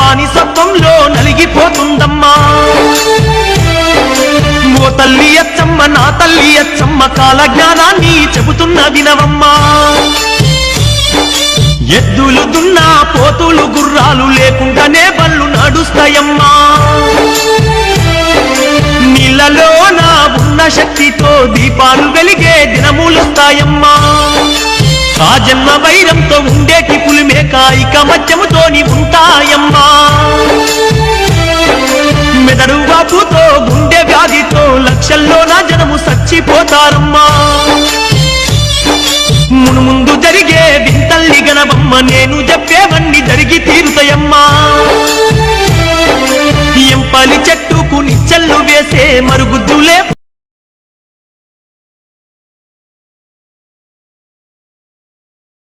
బానిసత్వంలో నలిగిపోతుందమ్మా ఓ తల్లి అచ్చమ్మ నా తల్లి అచ్చమ్మ కాల జ్ఞానాన్ని చెబుతున్న వినవమ్మా ఎద్దులు దున్నా పోతులు గుర్రాలు లేకుండానే బళ్ళు నడుస్తాయమ్మా నీళ్ళలో నా ఉన్న శక్తితో దీపాలు వెలిగే దినములొస్తాయమ్మా ఆ జన్మ వైరంతో ఉండేటి పులిమేక ఇక మధ్యముతోని ఉంటాయమ్మా మెదడు వాపుతో గుండె వ్యాధితో లక్షల్లో నా జనము చచ్చిపోతారమ్మా మునుముందు జరిగే వింతల్ని గణవమ్మ నేను చెప్పేవన్నీ జరిగి తీరుతాయమ్మా ఎంపలి చెట్టుకు నిచ్చెళ్ళు వేసే మరుగుద్దులే